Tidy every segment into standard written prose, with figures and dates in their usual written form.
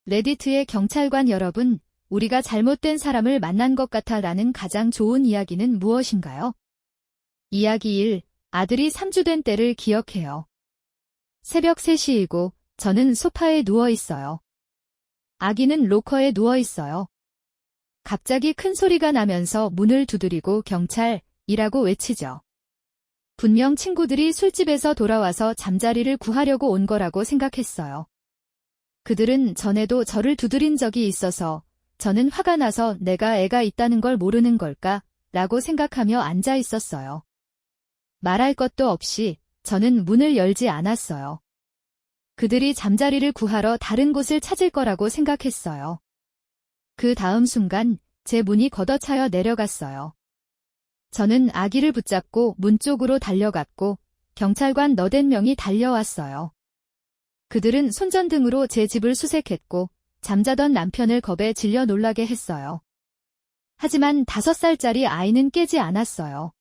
레디트의 경찰관 여러분, 우리가 잘못된 사람을 만난 것 같아 라는 가장 좋은 이야기는 무엇인가요? 이야기 1. 아들이 3주 된 때를 기억해요. 새벽 3시이고 저는 소파에 누워 있어요. 아기는 로커에 누워 있어요. 갑자기 큰 소리가 나면서 문을 두드리고 경찰이라고 외치죠. 분명 친구들이 술집에서 돌아와서 잠자리를 구하려고 온 거라고 생각했어요. 그들은 전에도 저를 두드린 적이 있어서 저는 화가 나서 내가 애가 있다는 걸 모르는 걸까? 라고 생각하며 앉아 있었어요. 말할 것도 없이 저는 문을 열지 않았어요. 그들이 잠자리를 구하러 다른 곳을 찾을 거라고 생각했어요. 그 다음 순간 제 문이 걷어차여 내려갔어요. 저는 아기를 붙잡고 문 쪽으로 달려갔고 경찰관 8명이 달려왔어요. 그들은 손전등으로 제 집을 수색했고 잠자던 남편을 겁에 질려 놀라게 했어요. 하지만 5살짜리 아이는 깨지 않았어요.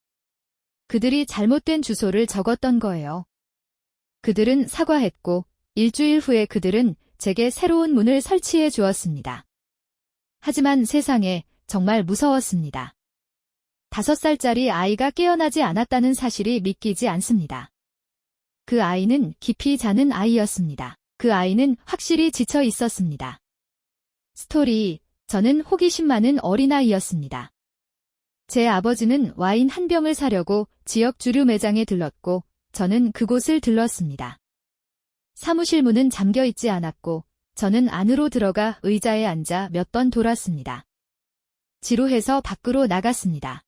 그들이 잘못된 주소를 적었던 거예요. 그들은 사과했고 일주일 후에 그들은 제게 새로운 문을 설치해 주었습니다. 하지만 세상에 정말 무서웠습니다. 5살짜리 아이가 깨어나지 않았다는 사실이 믿기지 않습니다. 그 아이는 깊이 자는 아이였습니다. 그 아이는 확실히 지쳐 있었습니다. 스토리, 저는 호기심 많은 어린아이였습니다. 제 아버지는 와인 한 병을 사려고 지역 주류 매장에 들렀고 저는 그곳을 들렀습니다. 사무실 문은 잠겨 있지 않았고 저는 안으로 들어가 의자에 앉아 몇 번 돌았습니다. 지루해서 밖으로 나갔습니다.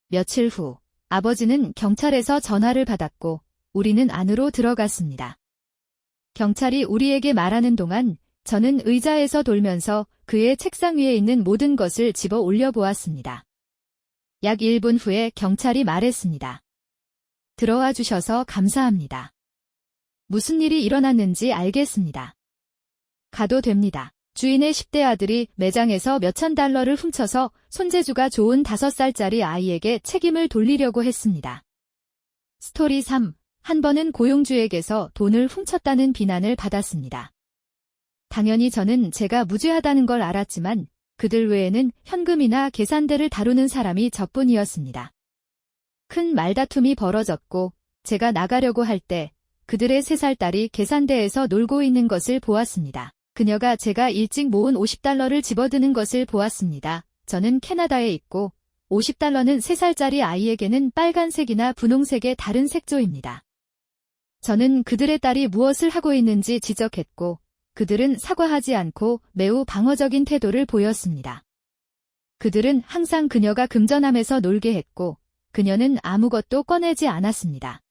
며칠 후 아버지는 경찰에서 전화를 받았고 우리는 안으로 들어갔습니다. 경찰이 우리에게 말하는 동안 저는 의자에서 돌면서 그의 책상 위에 있는 모든 것을 집어 올려보았습니다. 약 1분 후에 경찰이 말했습니다. 들어와 주셔서 감사합니다. 무슨 일이 일어났는지 알겠습니다. 가도 됩니다. 주인의 10대 아들이 매장에서 몇천 달러를 훔쳐서 손재주가 좋은 5살짜리 아이에게 책임을 돌리려고 했습니다. 스토리 3. 한 번은 고용주에게서 돈을 훔쳤다는 비난을 받았습니다. 당연히 저는 제가 무죄하다는 걸 알았지만 그들 외에는 현금이나 계산대를 다루는 사람이 저뿐이었습니다. 큰 말다툼이 벌어졌고 제가 나가려고 할 때 그들의 3살 딸이 계산대에서 놀고 있는 것을 보았습니다. 그녀가 제가 일찍 모은 $50를 집어드는 것을 보았습니다. 저는 캐나다에 있고 $50는 3살짜리 아이에게는 빨간색이나 분홍색의 다른 색조입니다. 저는 그들의 딸이 무엇을 하고 있는지 지적했고 그들은 사과하지 않고 매우 방어적인 태도를 보였습니다. 그들은 항상 그녀가 금전함에서 놀게 했고 그녀는 아무것도 꺼내지 않았습니다.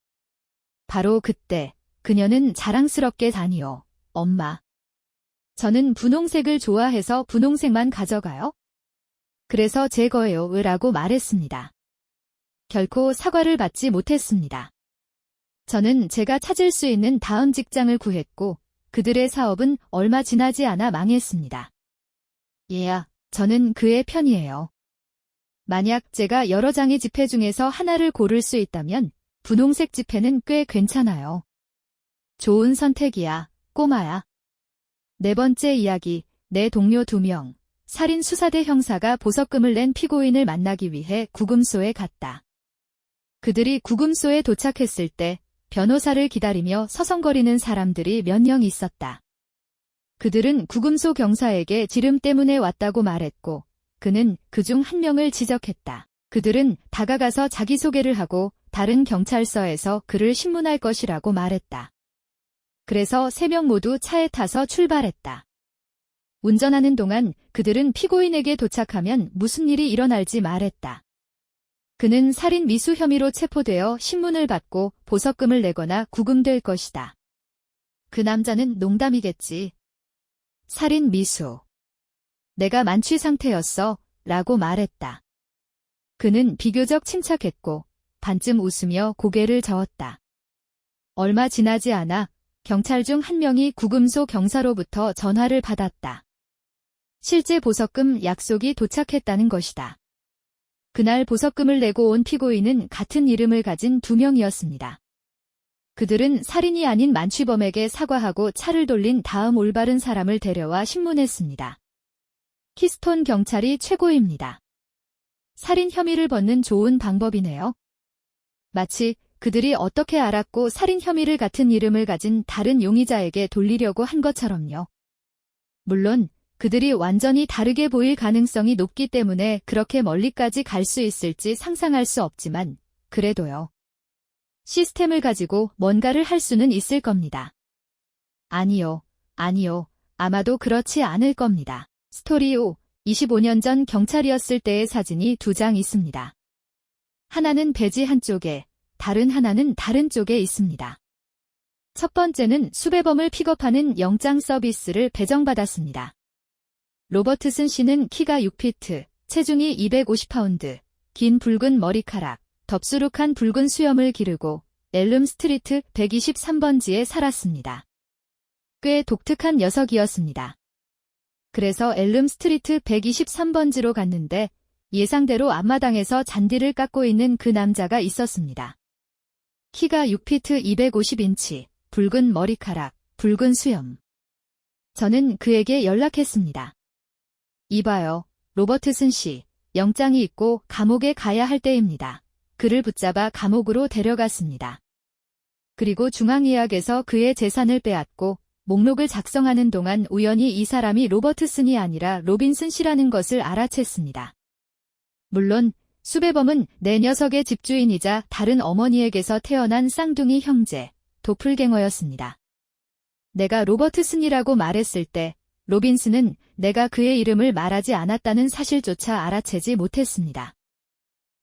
바로 그때 그녀는 자랑스럽게 다니요. 엄마. 저는 분홍색을 좋아해서 분홍색만 가져가요? 그래서 제 거예요. 라고 말했습니다. 결코 사과를 받지 못했습니다. 저는 제가 찾을 수 있는 다음 직장을 구했고 그들의 사업은 얼마 지나지 않아 망했습니다. 얘야, 저는 그의 편이에요. 만약 제가 여러 장의 지폐 중에서 하나를 고를 수 있다면 분홍색 지폐는 꽤 괜찮아요. 좋은 선택이야, 꼬마야. 4번째 이야기, 내 동료 2명. 살인수사대 형사가 보석금을 낸 피고인을 만나기 위해 구금소에 갔다. 그들이 구금소에 도착했을 때 변호사를 기다리며 서성거리는 사람들이 몇 명 있었다. 그들은 구금소 경사에게 지름 때문에 왔다고 말했고 그는 그중 한 명을 지적했다. 그들은 다가가서 자기소개를 하고 다른 경찰서에서 그를 신문할 것이라고 말했다. 그래서 3명 모두 차에 타서 출발했다. 운전하는 동안 그들은 피고인에게 도착하면 무슨 일이 일어날지 말했다. 그는 살인 미수 혐의로 체포되어 신문을 받고 보석금을 내거나 구금될 것이다. 그 남자는 농담이겠지. 살인 미수. 내가 만취 상태였어. 라고 말했다. 그는 비교적 침착했고 반쯤 웃으며 고개를 저었다. 얼마 지나지 않아 경찰 중 한 명이 구금소 경사로부터 전화를 받았다. 실제 보석금 약속이 도착했다는 것이다. 그날 보석금을 내고 온 피고인은 같은 이름을 가진 2명이었습니다. 그들은 살인이 아닌 만취범에게 사과하고 차를 돌린 다음 올바른 사람을 데려와 신문했습니다. 키스톤 경찰이 최고입니다. 살인 혐의를 벗는 좋은 방법이네요. 마치 그들이 어떻게 알았고 살인 혐의를 같은 이름을 가진 다른 용의자에게 돌리려고 한 것처럼요. 물론 그들이 완전히 다르게 보일 가능성이 높기 때문에 그렇게 멀리까지 갈 수 있을지 상상할 수 없지만 그래도요. 시스템을 가지고 뭔가를 할 수는 있을 겁니다. 아니요. 아마도 그렇지 않을 겁니다. 스토리 5. 25년 전 경찰이었을 때의 사진이 2장 있습니다. 하나는 배지 한쪽에, 다른 하나는 다른 쪽에 있습니다. 첫 번째는 수배범을 픽업하는 영장 서비스를 배정받았습니다. 로버트슨 씨는 키가 6피트, 체중이 250파운드, 긴 붉은 머리카락, 덥수룩한 붉은 수염을 기르고 엘름 스트리트 123번지에 살았습니다. 꽤 독특한 녀석이었습니다. 그래서 엘름 스트리트 123번지로 갔는데 예상대로 앞마당에서 잔디를 깎고 있는 그 남자가 있었습니다. 키가 6피트 250인치, 붉은 머리카락, 붉은 수염. 저는 그에게 연락했습니다. 이봐요, 로버트슨 씨, 영장이 있고 감옥에 가야 할 때입니다. 그를 붙잡아 감옥으로 데려갔습니다. 그리고 중앙예약에서 그의 재산을 빼앗고 목록을 작성하는 동안 우연히 이 사람이 로버트슨이 아니라 로빈슨 씨라는 것을 알아챘습니다. 물론 수배범은 내 녀석의 집주인이자 다른 어머니에게서 태어난 쌍둥이 형제, 도플갱어였습니다. 내가 로버트슨이라고 말했을 때 로빈슨은 내가 그의 이름을 말하지 않았다는 사실조차 알아채지 못했습니다.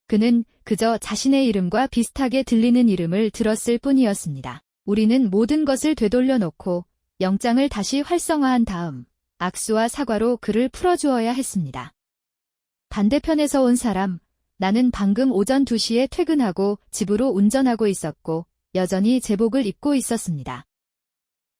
그는 그저 자신의 이름과 비슷하게 들리는 이름을 들었을 뿐이었습니다. 우리는 모든 것을 되돌려 놓고 영장을 다시 활성화한 다음 악수와 사과로 그를 풀어주어야 했습니다. 반대편에서 온 사람, 나는 방금 오전 2시에 퇴근하고 집으로 운전하고 있었고 여전히 제복을 입고 있었습니다.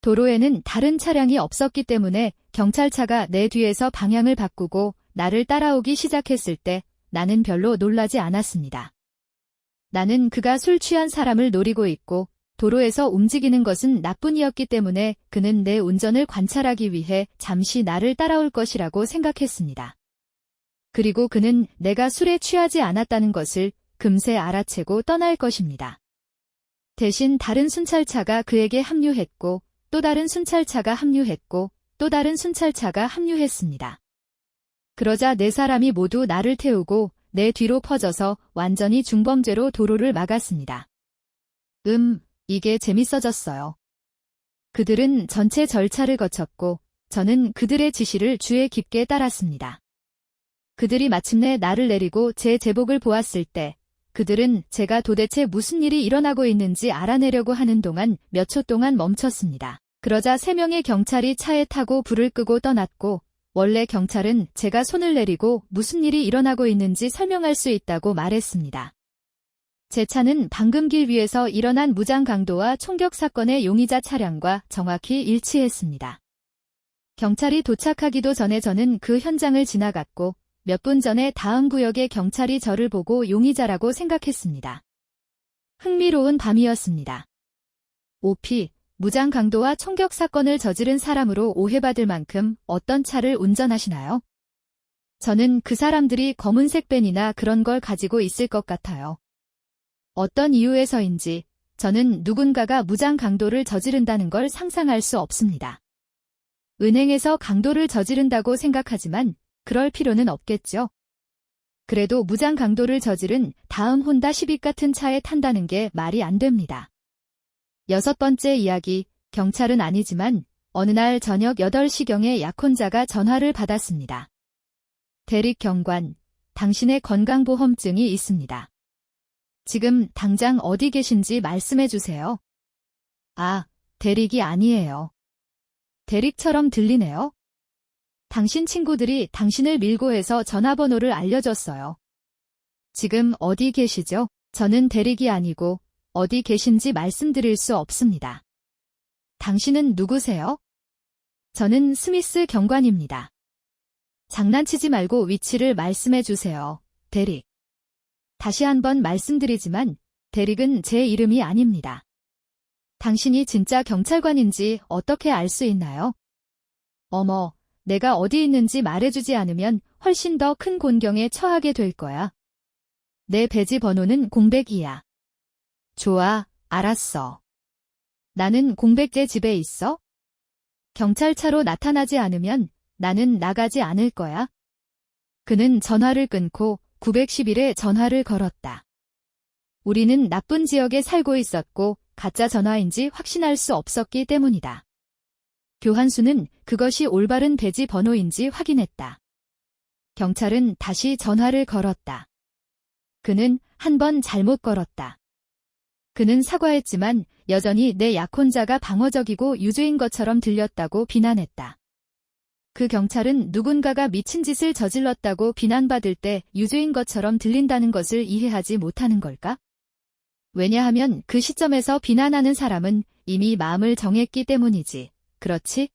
도로에는 다른 차량이 없었기 때문에 경찰차가 내 뒤에서 방향을 바꾸고 나를 따라오기 시작했을 때 나는 별로 놀라지 않았습니다. 나는 그가 술 취한 사람을 노리고 있고 도로에서 움직이는 것은 나뿐이었기 때문에 그는 내 운전을 관찰하기 위해 잠시 나를 따라올 것이라고 생각했습니다. 그리고 그는 내가 술에 취하지 않았다는 것을 금세 알아채고 떠날 것입니다. 대신 다른 순찰차가 그에게 합류했고 또 다른 순찰차가 합류했고 또 다른 순찰차가 합류했습니다. 그러자 네 사람이 모두 나를 태우고 내 뒤로 퍼져서 완전히 중범죄로 도로를 막았습니다. 이게 재밌어졌어요. 그들은 전체 절차를 거쳤고 저는 그들의 지시를 주의 깊게 따랐습니다. 그들이 마침내 나를 내리고 제 제복을 보았을 때 그들은 제가 도대체 무슨 일이 일어나고 있는지 알아내려고 하는 동안 몇 초 동안 멈췄습니다. 그러자 3명의 경찰이 차에 타고 불을 끄고 떠났고 원래 경찰은 제가 손을 내리고 무슨 일이 일어나고 있는지 설명할 수 있다고 말했습니다. 제 차는 방금 길 위에서 일어난 무장 강도와 총격 사건의 용의자 차량과 정확히 일치했습니다. 경찰이 도착하기도 전에 저는 그 현장을 지나갔고 몇 분 전에 다음 구역의 경찰이 저를 보고 용의자라고 생각했습니다. 흥미로운 밤이었습니다. OP, 무장 강도와 총격 사건을 저지른 사람으로 오해받을 만큼 어떤 차를 운전하시나요? 저는 그 사람들이 검은색 밴이나 그런 걸 가지고 있을 것 같아요. 어떤 이유에서인지 저는 누군가가 무장 강도를 저지른다는 걸 상상할 수 없습니다. 은행에서 강도를 저지른다고 생각하지만 그럴 필요는 없겠죠. 그래도 무장 강도를 저지른 다음 혼다 시빅 같은 차에 탄다는 게 말이 안 됩니다. 6번째 이야기, 경찰은 아니지만 어느 날 저녁 8시경에 약혼자가 전화를 받았습니다. 대릭 경관, 당신의 건강보험증이 있습니다. 지금 당장 어디 계신지 말씀해 주세요. 아, 대릭이 아니에요. 대릭처럼 들리네요. 당신 친구들이 당신을 밀고 해서 전화번호를 알려줬어요. 지금 어디 계시죠? 저는 대릭이 아니고 어디 계신지 말씀드릴 수 없습니다. 당신은 누구세요? 저는 스미스 경관입니다. 장난치지 말고 위치를 말씀해 주세요, 대릭. 다시 한번 말씀드리지만 대릭은 제 이름이 아닙니다. 당신이 진짜 경찰관인지 어떻게 알 수 있나요? 어머, 내가 어디 있는지 말해주지 않으면 훨씬 더 큰 곤경에 처하게 될 거야. 내 배지 번호는 002야. 좋아, 알았어. 나는 000제 집에 있어? 경찰차로 나타나지 않으면 나는 나가지 않을 거야. 그는 전화를 끊고 911에 전화를 걸었다. 우리는 나쁜 지역에 살고 있었고 가짜 전화인지 확신할 수 없었기 때문이다. 교환수는 그것이 올바른 배지 번호인지 확인했다. 경찰은 다시 전화를 걸었다. 그는 한 번 잘못 걸었다. 그는 사과했지만 여전히 내 약혼자가 방어적이고 유죄인 것처럼 들렸다고 비난했다. 그 경찰은 누군가가 미친 짓을 저질렀다고 비난받을 때 유죄인 것처럼 들린다는 것을 이해하지 못하는 걸까? 왜냐하면 그 시점에서 비난하는 사람은 이미 마음을 정했기 때문이지. 그렇지?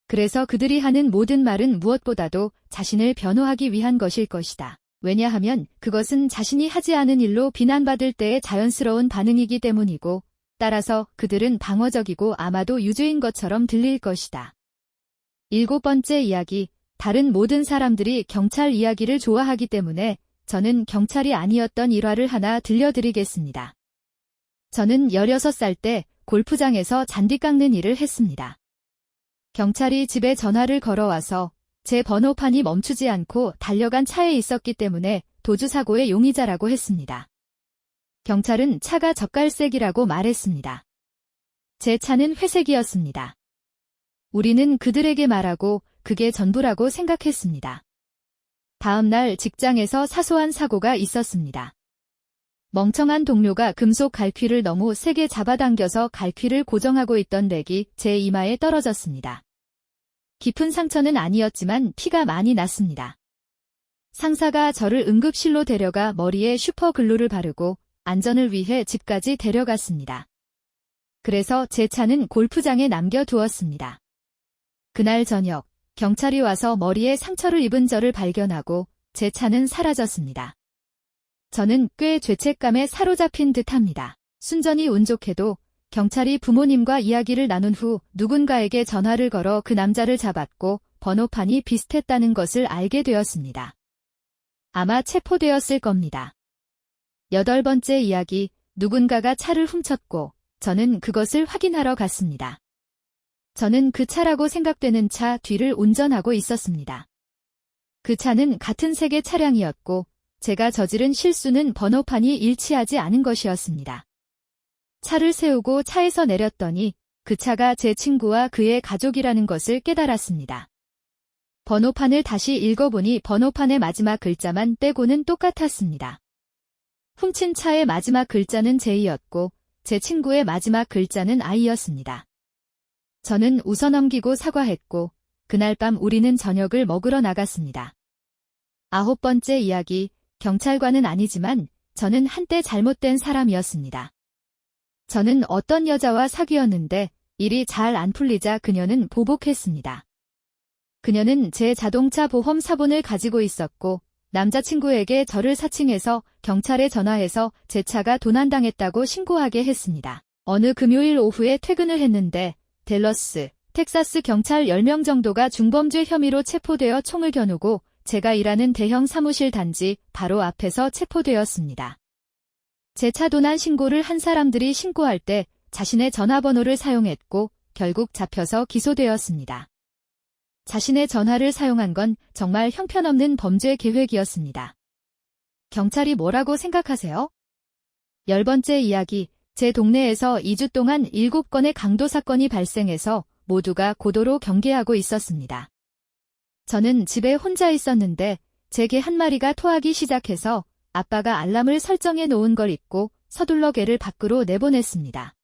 그래서 그들이 하는 모든 말은 무엇보다도 자신을 변호하기 위한 것일 것이다. 왜냐하면 그것은 자신이 하지 않은 일로 비난받을 때의 자연스러운 반응이기 때문이고, 따라서 그들은 방어적이고 아마도 유죄인 것처럼 들릴 것이다. 7번째 이야기, 다른 모든 사람들이 경찰 이야기를 좋아하기 때문에 저는 경찰이 아니었던 일화를 하나 들려드리겠습니다. 저는 16살 때 골프장에서 잔디 깎는 일을 했습니다. 경찰이 집에 전화를 걸어와서 제 번호판이 멈추지 않고 달려간 차에 있었기 때문에 도주사고의 용의자라고 했습니다. 경찰은 차가 젓갈색이라고 말했습니다. 제 차는 회색이었습니다. 우리는 그들에게 말하고 그게 전부라고 생각했습니다. 다음 날 직장에서 사소한 사고가 있었습니다. 멍청한 동료가 금속 갈퀴를 너무 세게 잡아당겨서 갈퀴를 고정하고 있던 렉이 제 이마에 떨어졌습니다. 깊은 상처는 아니었지만 피가 많이 났습니다. 상사가 저를 응급실로 데려가 머리에 슈퍼글루를 바르고 안전을 위해 집까지 데려갔습니다. 그래서 제 차는 골프장에 남겨두었습니다. 그날 저녁, 경찰이 와서 머리에 상처를 입은 저를 발견하고 제 차는 사라졌습니다. 저는 꽤 죄책감에 사로잡힌 듯합니다. 순전히 운 좋게도 경찰이 부모님과 이야기를 나눈 후 누군가에게 전화를 걸어 그 남자를 잡았고 번호판이 비슷했다는 것을 알게 되었습니다. 아마 체포되었을 겁니다. 8번째 이야기, 누군가가 차를 훔쳤고 저는 그것을 확인하러 갔습니다. 저는 그 차라고 생각되는 차 뒤를 운전하고 있었습니다. 그 차는 같은 색의 차량이었고 제가 저지른 실수는 번호판이 일치하지 않은 것이었습니다. 차를 세우고 차에서 내렸더니 그 차가 제 친구와 그의 가족이라는 것을 깨달았습니다. 번호판을 다시 읽어보니 번호판의 마지막 글자만 빼고는 똑같았습니다. 훔친 차의 마지막 글자는 J였고 제 친구의 마지막 글자는 I였습니다. 저는 웃어넘기고 사과했고 그날 밤 우리는 저녁을 먹으러 나갔습니다. 9번째 이야기, 경찰관은 아니지만 저는 한때 잘못된 사람이었습니다. 저는 어떤 여자와 사귀었는데 일이 잘 안 풀리자 그녀는 보복했습니다. 그녀는 제 자동차 보험 사본을 가지고 있었고 남자친구에게 저를 사칭해서 경찰에 전화해서 제 차가 도난당했다고 신고하게 했습니다. 어느 금요일 오후에 퇴근을 했는데 댈러스, 텍사스 경찰 10명 정도가 중범죄 혐의로 체포되어 총을 겨누고 제가 일하는 대형 사무실 단지 바로 앞에서 체포되었습니다. 제 차 도난 신고를 한 사람들이 신고할 때 자신의 전화번호를 사용했고 결국 잡혀서 기소되었습니다. 자신의 전화를 사용한 건 정말 형편없는 범죄 계획이었습니다. 경찰이 뭐라고 생각하세요? 10번째 이야기, 제 동네에서 2주 동안 7건의 강도 사건이 발생해서 모두가 고도로 경계하고 있었습니다. 저는 집에 혼자 있었는데 제 개 한 마리가 토하기 시작해서 아빠가 알람을 설정해 놓은 걸 잊고 서둘러 개를 밖으로 내보냈습니다.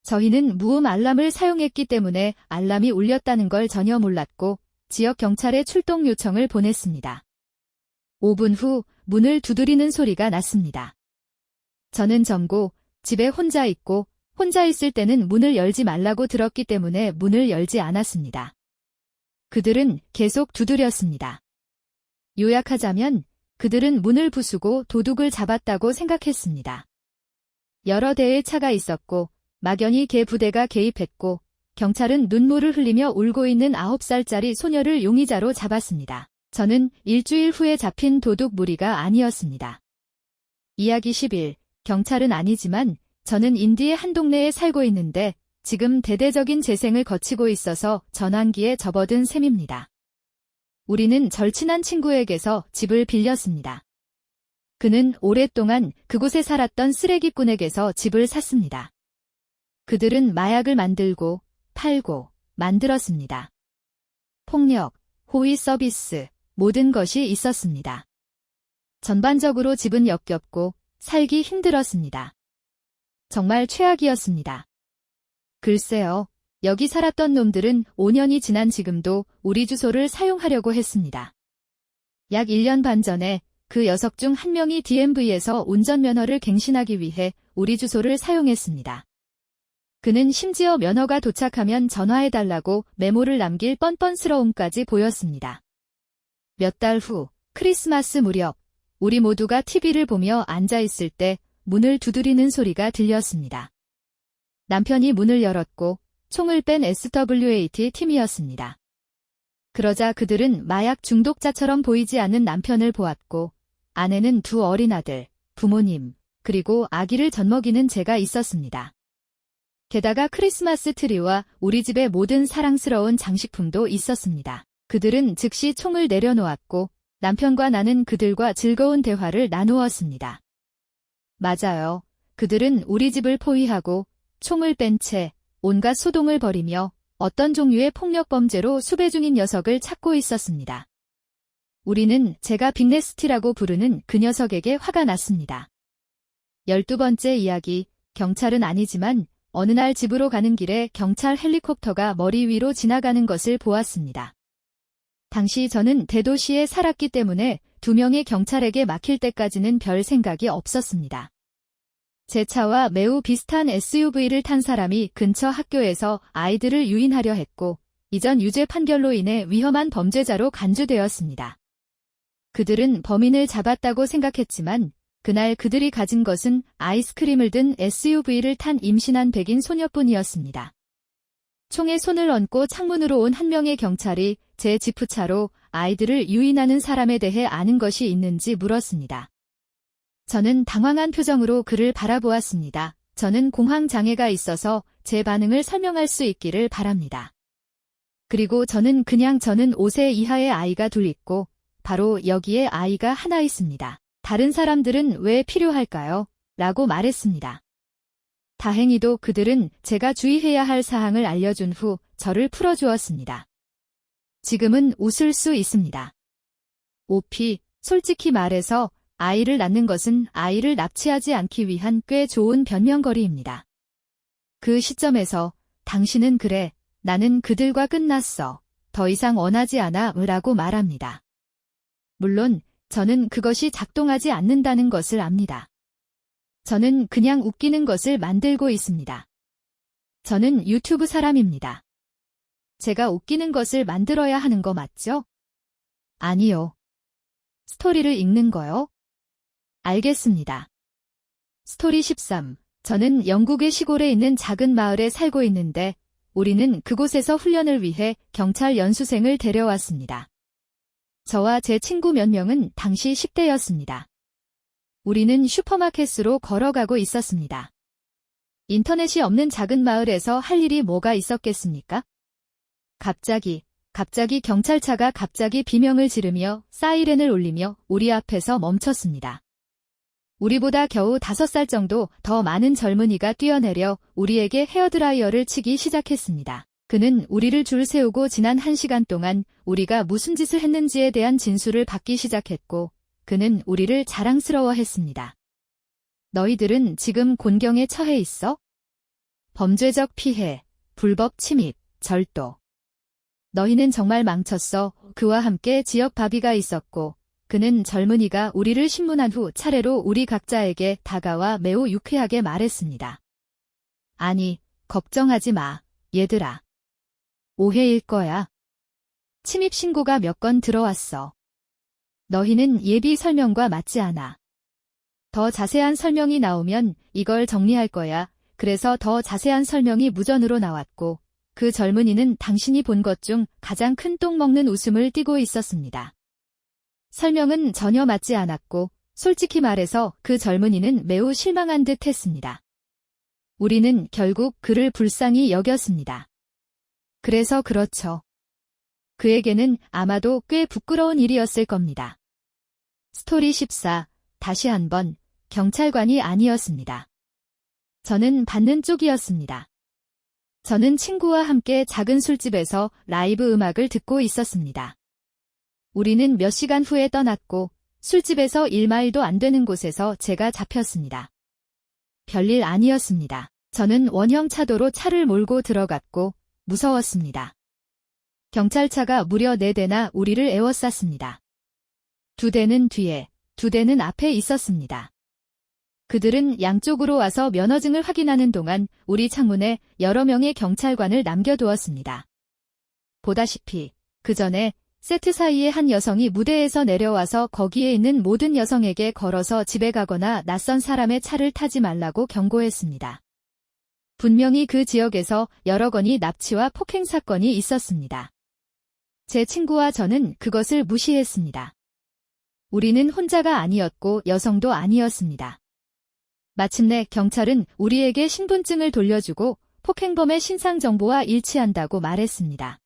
저희는 무음 알람을 사용했기 때문에 알람이 울렸다는 걸 전혀 몰랐고 지역 경찰에 출동 요청을 보냈습니다. 5분 후 문을 두드리는 소리가 났습니다. 저는 점고 집에 혼자 있고 혼자 있을 때는 문을 열지 말라고 들었기 때문에 문을 열지 않았습니다. 그들은 계속 두드렸습니다. 요약하자면 그들은 문을 부수고 도둑을 잡았다고 생각했습니다. 여러 대의 차가 있었고 막연히 개 부대가 개입했고 경찰은 눈물을 흘리며 울고 있는 9살짜리 소녀를 용의자로 잡았습니다. 저는 일주일 후에 잡힌 도둑 무리가 아니었습니다. 이야기 11. 경찰은 아니지만 저는 인디의 한 동네에 살고 있는데 지금 대대적인 재생을 거치고 있어서 전환기에 접어든 셈입니다. 우리는 절친한 친구에게서 집을 빌렸습니다. 그는 오랫동안 그곳에 살았던 쓰레기꾼에게서 집을 샀습니다. 그들은 마약을 만들고 팔고 만들었습니다. 폭력, 호의 서비스, 모든 것이 있었습니다. 전반적으로 집은 역겹고 살기 힘들었습니다. 정말 최악이었습니다. 글쎄요, 여기 살았던 놈들은 5년이 지난 지금도 우리 주소를 사용하려고 했습니다. 약 1년 반 전에 그 녀석 중 한 명이 DMV에서 운전면허를 갱신하기 위해 우리 주소를 사용했습니다. 그는 심지어 면허가 도착하면 전화해달라고 메모를 남길 뻔뻔스러움까지 보였습니다. 몇 달 후, 크리스마스 무렵, 우리 모두가 TV를 보며 앉아있을 때 문을 두드리는 소리가 들렸습니다. 남편이 문을 열었고 총을 뺀 SWAT 팀이었습니다. 그러자 그들은 마약 중독자처럼 보이지 않는 남편을 보았고 안에는 2 어린 아들, 부모님, 그리고 아기를 젖먹이는 제가 있었습니다. 게다가 크리스마스 트리와 우리 집의 모든 사랑스러운 장식품도 있었습니다. 그들은 즉시 총을 내려놓았고 남편과 나는 그들과 즐거운 대화를 나누었습니다. 맞아요. 그들은 우리 집을 포위하고 총을 뺀 채 온갖 소동을 벌이며 어떤 종류의 폭력범죄로 수배 중인 녀석을 찾고 있었습니다. 우리는 제가 빅네스티라고 부르는 그 녀석에게 화가 났습니다. 12번째 이야기, 경찰은 아니지만 어느 날 집으로 가는 길에 경찰 헬리콥터가 머리 위로 지나가는 것을 보았습니다. 당시 저는 대도시에 살았기 때문에 2명의 경찰에게 막힐 때까지는 별 생각이 없었습니다. 제 차와 매우 비슷한 SUV를 탄 사람이 근처 학교에서 아이들을 유인하려 했고 이전 유죄 판결로 인해 위험한 범죄자로 간주되었습니다. 그들은 범인을 잡았다고 생각했지만 그날 그들이 가진 것은 아이스크림을 든 SUV를 탄 임신한 백인 소녀뿐이었습니다. 총에 손을 얹고 창문으로 온 한 명의 경찰이 제 지프차로 아이들을 유인하는 사람에 대해 아는 것이 있는지 물었습니다. 저는 당황한 표정으로 그를 바라보았습니다. 저는 공황장애가 있어서 제 반응을 설명할 수 있기를 바랍니다. 그리고 저는 5세 이하의 아이가 둘 있고 바로 여기에 아이가 하나 있습니다. 다른 사람들은 왜 필요할까요? 라고 말했습니다. 다행히도 그들은 제가 주의해야 할 사항을 알려준 후 저를 풀어주었습니다. 지금은 웃을 수 있습니다. 오피, 솔직히 말해서 아이를 낳는 것은 아이를 납치하지 않기 위한 꽤 좋은 변명거리입니다. 그 시점에서 당신은 그래, 나는 그들과 끝났어. 더 이상 원하지 않아 라고 말합니다. 물론 저는 그것이 작동하지 않는다는 것을 압니다. 저는 그냥 웃기는 것을 만들고 있습니다. 저는 유튜브 사람입니다. 제가 웃기는 것을 만들어야 하는 거 맞죠? 아니요. 스토리를 읽는 거요? 알겠습니다. 스토리 13. 저는 영국의 시골에 있는 작은 마을에 살고 있는데 우리는 그곳에서 훈련을 위해 경찰 연수생을 데려왔습니다. 저와 제 친구 몇 명은 당시 10대였습니다. 우리는 슈퍼마켓으로 걸어가고 있었습니다. 인터넷이 없는 작은 마을에서 할 일이 뭐가 있었겠습니까? 갑자기 경찰차가 갑자기 비명을 지르며 사이렌을 울리며 우리 앞에서 멈췄습니다. 우리보다 겨우 5살 정도 더 많은 젊은이가 뛰어내려 우리에게 헤어드라이어를 치기 시작했습니다. 그는 우리를 줄 세우고 지난 1시간 동안 우리가 무슨 짓을 했는지에 대한 진술을 받기 시작했고 그는 우리를 자랑스러워했습니다. 너희들은 지금 곤경에 처해 있어? 범죄적 피해, 불법 침입, 절도. 너희는 정말 망쳤어. 그와 함께 지역 바비가 있었고 그는 젊은이가 우리를 신문한 후 차례로 우리 각자에게 다가와 매우 유쾌하게 말했습니다. 아니, 걱정하지 마, 얘들아. 오해일 거야. 침입 신고가 몇 건 들어왔어. 너희는 예비 설명과 맞지 않아. 더 자세한 설명이 나오면 이걸 정리할 거야. 그래서 더 자세한 설명이 무전으로 나왔고 그 젊은이는 당신이 본 것 중 가장 큰 똥 먹는 웃음을 띠고 있었습니다. 설명은 전혀 맞지 않았고 솔직히 말해서 그 젊은이는 매우 실망한 듯 했습니다. 우리는 결국 그를 불쌍히 여겼습니다. 그래서 그렇죠. 그에게는 아마도 꽤 부끄러운 일이었을 겁니다. 스토리 14. 다시 한번 경찰관이 아니었습니다. 저는 받는 쪽이었습니다. 저는 친구와 함께 작은 술집에서 라이브 음악을 듣고 있었습니다. 우리는 몇 시간 후에 떠났고 술집에서 1마일도 안 되는 곳에서 제가 잡혔습니다. 별일 아니었습니다. 저는 원형 차도로 차를 몰고 들어갔고 무서웠습니다. 경찰차가 무려 4대나 우리를 에워쌌습니다. 2대는 뒤에, 2대는 앞에 있었습니다. 그들은 양쪽으로 와서 면허증을 확인하는 동안 우리 창문에 여러 명의 경찰관을 남겨두었습니다. 보다시피 그 전에 세트 사이에 한 여성이 무대에서 내려와서 거기에 있는 모든 여성에게 걸어서 집에 가거나 낯선 사람의 차를 타지 말라고 경고했습니다. 분명히 그 지역에서 여러 건의 납치와 폭행 사건이 있었습니다. 제 친구와 저는 그것을 무시했습니다. 우리는 혼자가 아니었고 여성도 아니었습니다. 마침내 경찰은 우리에게 신분증을 돌려주고 폭행범의 신상 정보와 일치한다고 말했습니다.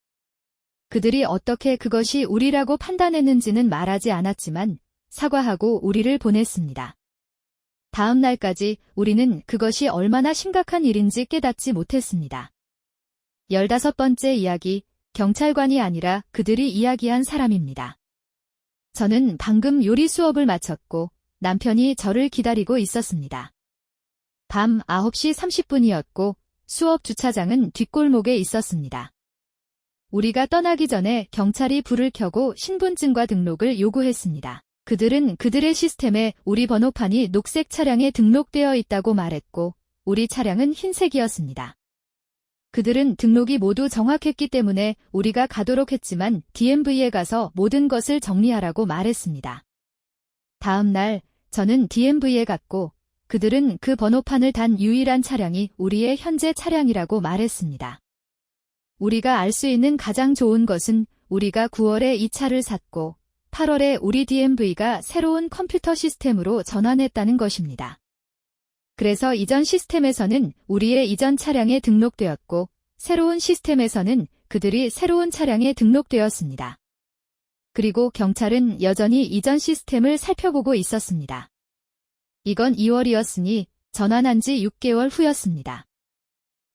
그들이 어떻게 그것이 우리라고 판단했는지는 말하지 않았지만 사과하고 우리를 보냈습니다. 다음 날까지 우리는 그것이 얼마나 심각한 일인지 깨닫지 못했습니다. 15번째 이야기, 경찰관이 아니라 그들이 이야기한 사람입니다. 저는 방금 요리 수업을 마쳤고 남편이 저를 기다리고 있었습니다. 밤 9시 30분이었고 수업 주차장은 뒷골목에 있었습니다. 우리가 떠나기 전에 경찰이 불을 켜고 신분증과 등록을 요구했습니다. 그들은 그들의 시스템에 우리 번호판이 녹색 차량에 등록되어 있다고 말했고 우리 차량은 흰색이었습니다. 그들은 등록이 모두 정확했기 때문에 우리가 가도록 했지만 DMV에 가서 모든 것을 정리하라고 말했습니다. 다음 날 저는 DMV에 갔고 그들은 그 번호판을 단 유일한 차량이 우리의 현재 차량이라고 말했습니다. 우리가 알 수 있는 가장 좋은 것은 우리가 9월에 이 차를 샀고 8월에 우리 DMV가 새로운 컴퓨터 시스템으로 전환했다는 것입니다. 그래서 이전 시스템에서는 우리의 이전 차량에 등록되었고 새로운 시스템에서는 그들이 새로운 차량에 등록되었습니다. 그리고 경찰은 여전히 이전 시스템을 살펴보고 있었습니다. 이건 2월이었으니 전환한 지 6개월 후였습니다.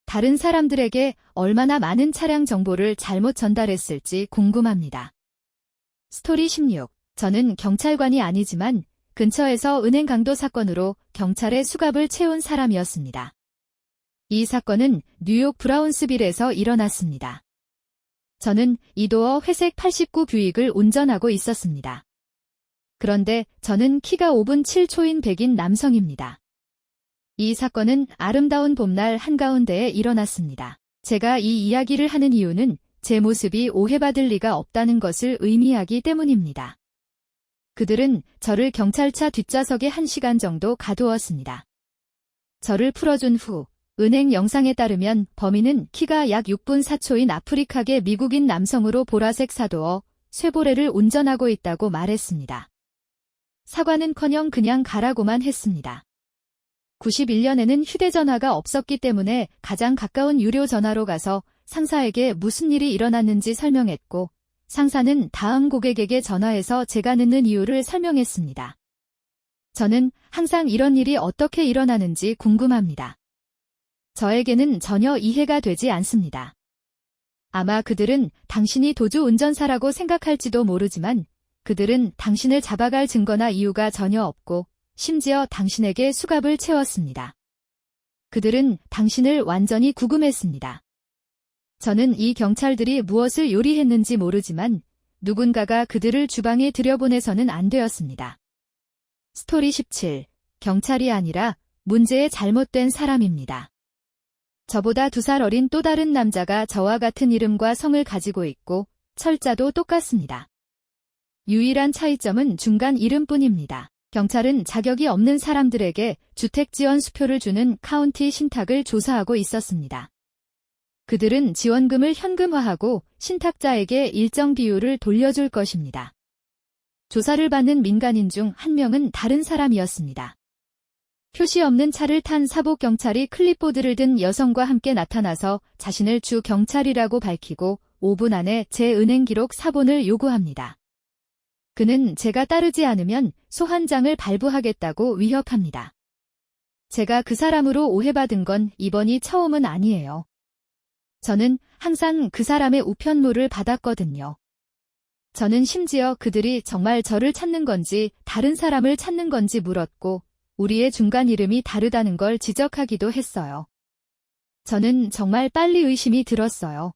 다른 사람들에게 얼마나 많은 차량 정보를 잘못 전달했을지 궁금합니다. 스토리 16. 저는 경찰관이 아니지만 근처에서 은행 강도 사건으로 경찰의 수갑을 채운 사람이었습니다. 이 사건은 뉴욕 브라운스빌에서 일어났습니다. 저는 이도어 회색 89 뷰익을 운전하고 있었습니다. 그런데 저는 키가 5분 7초인 백인 남성입니다. 이 사건은 아름다운 봄날 한가운데에 일어났습니다. 제가 이 이야기를 하는 이유는 제 모습이 오해받을 리가 없다는 것을 의미하기 때문입니다. 그들은 저를 경찰차 뒷좌석에 1시간 정도 가두었습니다. 저를 풀어준 후 은행 영상에 따르면 범인은 키가 약 6분 4초인 아프리카계 미국인 남성으로 보라색 사도어 쇠보레를 운전하고 있다고 말했습니다. 사과는커녕 그냥 가라고만 했습니다. 91년에는 휴대전화가 없었기 때문에 가장 가까운 유료 전화로 가서 상사에게 무슨 일이 일어났는지 설명했고 상사는 다음 고객에게 전화해서 제가 늦는 이유를 설명했습니다. 저는 항상 이런 일이 어떻게 일어나는지 궁금합니다. 저에게는 전혀 이해가 되지 않습니다. 아마 그들은 당신이 도주 운전사라고 생각할지도 모르지만 그들은 당신을 잡아갈 증거나 이유가 전혀 없고 심지어 당신에게 수갑을 채웠습니다. 그들은 당신을 완전히 구금했습니다. 저는 이 경찰들이 무엇을 요리했는지 모르지만 누군가가 그들을 주방에 들여보내서는 안 되었습니다. 스토리 17. 경찰이 아니라 문제의 잘못된 사람입니다. 저보다 2살 어린 또 다른 남자가 저와 같은 이름과 성을 가지고 있고 철자도 똑같습니다. 유일한 차이점은 중간 이름뿐입니다. 경찰은 자격이 없는 사람들에게 주택 지원 수표를 주는 카운티 신탁을 조사하고 있었습니다. 그들은 지원금을 현금화하고 신탁자에게 일정 비율을 돌려줄 것입니다. 조사를 받는 민간인 중 한 명은 다른 사람이었습니다. 표시 없는 차를 탄 사복 경찰이 클립보드를 든 여성과 함께 나타나서 자신을 주 경찰이라고 밝히고 5분 안에 제 은행 기록 사본을 요구합니다. 그는 제가 따르지 않으면 소환장을 발부하겠다고 위협합니다. 제가 그 사람으로 오해받은 건 이번이 처음은 아니에요. 저는 항상 그 사람의 우편물을 받았거든요. 저는 심지어 그들이 정말 저를 찾는 건지 다른 사람을 찾는 건지 물었고 우리의 중간 이름이 다르다는 걸 지적하기도 했어요. 저는 정말 빨리 의심이 들었어요.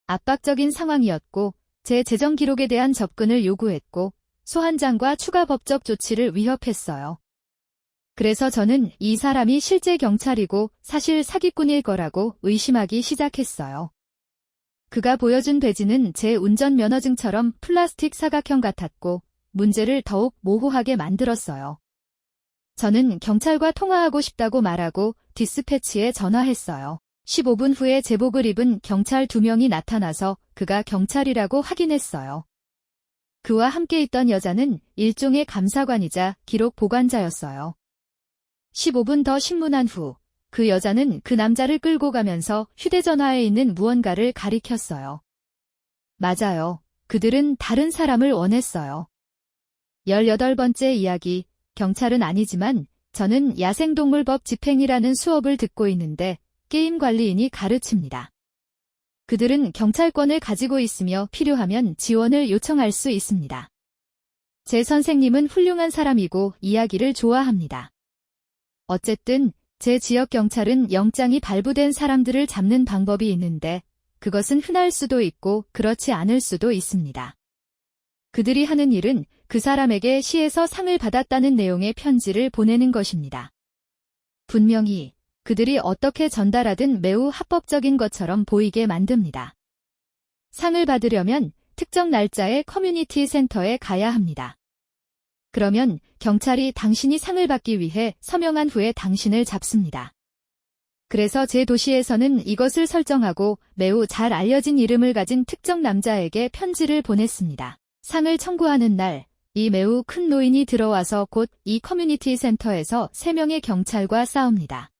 압박적인 상황이었고 제 재정 기록에 대한 접근을 요구했고 소환장과 추가 법적 조치를 위협했어요. 그래서 저는 이 사람이 실제 경찰이고 사실 사기꾼일 거라고 의심하기 시작했어요. 그가 보여준 배지는 제 운전면허증처럼 플라스틱 사각형 같았고 문제를 더욱 모호하게 만들었어요. 저는 경찰과 통화하고 싶다고 말하고 디스패치에 전화했어요. 15분 후에 제복을 입은 경찰 2명이 나타나서 그가 경찰이라고 확인했어요. 그와 함께 있던 여자는 일종의 감사관이자 기록 보관자였어요. 15분 더 신문한 후 그 여자는 그 남자를 끌고 가면서 휴대전화에 있는 무언가를 가리켰어요. 맞아요. 그들은 다른 사람을 원했어요. 18번째 이야기. 경찰은 아니지만 저는 야생동물법 집행이라는 수업을 듣고 있는데 게임 관리인이 가르칩니다. 그들은 경찰권을 가지고 있으며 필요하면 지원을 요청할 수 있습니다. 제 선생님은 훌륭한 사람이고 이야기를 좋아합니다. 어쨌든 제 지역 경찰은 영장이 발부된 사람들을 잡는 방법이 있는데 그것은 흔할 수도 있고 그렇지 않을 수도 있습니다. 그들이 하는 일은 그 사람에게 시에서 상을 받았다는 내용의 편지를 보내는 것입니다. 분명히 그들이 어떻게 전달하든 매우 합법적인 것처럼 보이게 만듭니다. 상을 받으려면 특정 날짜에 커뮤니티 센터에 가야 합니다. 그러면 경찰이 당신이 상을 받기 위해 서명한 후에 당신을 잡습니다. 그래서 제 도시에서는 이것을 설정하고 매우 잘 알려진 이름을 가진 특정 남자에게 편지를 보냈습니다. 상을 청구하는 날, 이 매우 큰 노인이 들어와서 곧 이 커뮤니티 센터에서 3명의 경찰과 싸웁니다.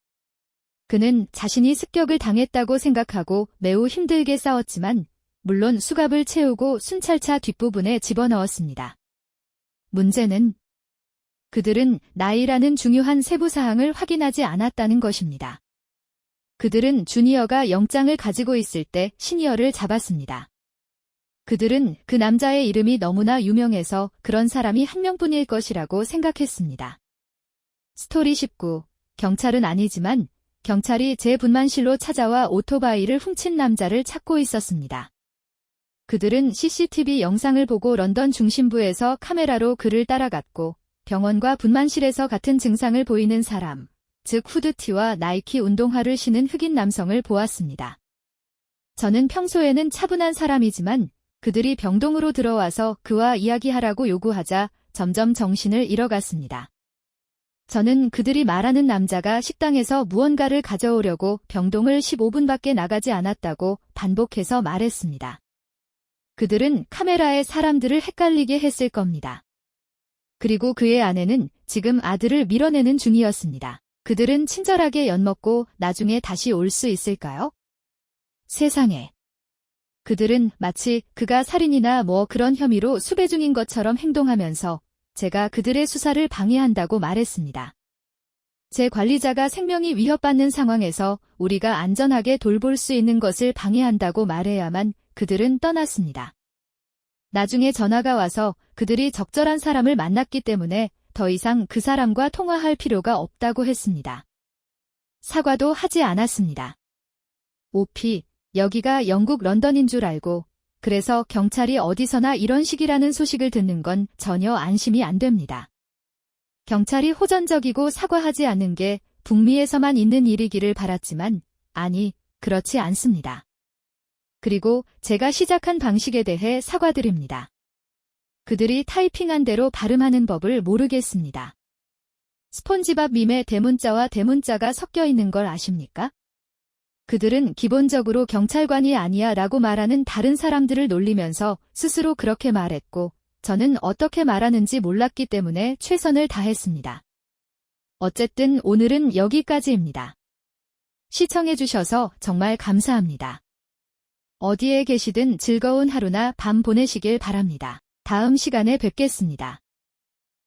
그는 자신이 습격을 당했다고 생각하고 매우 힘들게 싸웠지만 물론 수갑을 채우고 순찰차 뒷부분에 집어넣었습니다. 문제는 그들은 나이라는 중요한 세부사항을 확인하지 않았다는 것입니다. 그들은 주니어가 영장을 가지고 있을 때 시니어를 잡았습니다. 그들은 그 남자의 이름이 너무나 유명해서 그런 사람이 한 명뿐일 것이라고 생각했습니다. 스토리 19. 경찰은 아니지만 경찰이 제 분만실로 찾아와 오토바이를 훔친 남자를 찾고 있었습니다. 그들은 CCTV 영상을 보고 런던 중심부에서 카메라로 그를 따라갔고 병원과 분만실에서 같은 증상을 보이는 사람, 즉 후드티와 나이키 운동화를 신은 흑인 남성을 보았습니다. 저는 평소에는 차분한 사람이지만 그들이 병동으로 들어와서 그와 이야기하라고 요구하자 점점 정신을 잃어갔습니다. 저는 그들이 말하는 남자가 식당에서 무언가를 가져오려고 병동을 15분밖에 나가지 않았다고 반복해서 말했습니다. 그들은 카메라에 사람들을 헷갈리게 했을 겁니다. 그리고 그의 아내는 지금 아들을 밀어내는 중이었습니다. 그들은 친절하게 엿먹고 나중에 다시 올 수 있을까요? 세상에. 그들은 마치 그가 살인이나 그런 혐의로 수배 중인 것처럼 행동하면서 제가 그들의 수사를 방해한다고 말했습니다. 제 관리자가 생명이 위협받는 상황에서 우리가 안전하게 돌볼 수 있는 것을 방해한다고 말해야만 그들은 떠났습니다. 나중에 전화가 와서 그들이 적절한 사람을 만났기 때문에 더 이상 그 사람과 통화할 필요가 없다고 했습니다. 사과도 하지 않았습니다. 오피, 여기가 영국 런던인 줄 알고 그래서 경찰이 어디서나 이런 식이라는 소식을 듣는 건 전혀 안심이 안 됩니다. 경찰이 호전적이고 사과하지 않는 게 북미에서만 있는 일이기를 바랐지만 아니, 그렇지 않습니다. 그리고 제가 시작한 방식에 대해 사과드립니다. 그들이 타이핑한 대로 발음하는 법을 모르겠습니다. 스폰지밥 밈에 대문자와 대문자가 섞여 있는 걸 아십니까? 그들은 기본적으로 경찰관이 아니야 라고 말하는 다른 사람들을 놀리면서 스스로 그렇게 말했고, 저는 어떻게 말하는지 몰랐기 때문에 최선을 다했습니다. 어쨌든 오늘은 여기까지입니다. 시청해주셔서 정말 감사합니다. 어디에 계시든 즐거운 하루나 밤 보내시길 바랍니다. 다음 시간에 뵙겠습니다.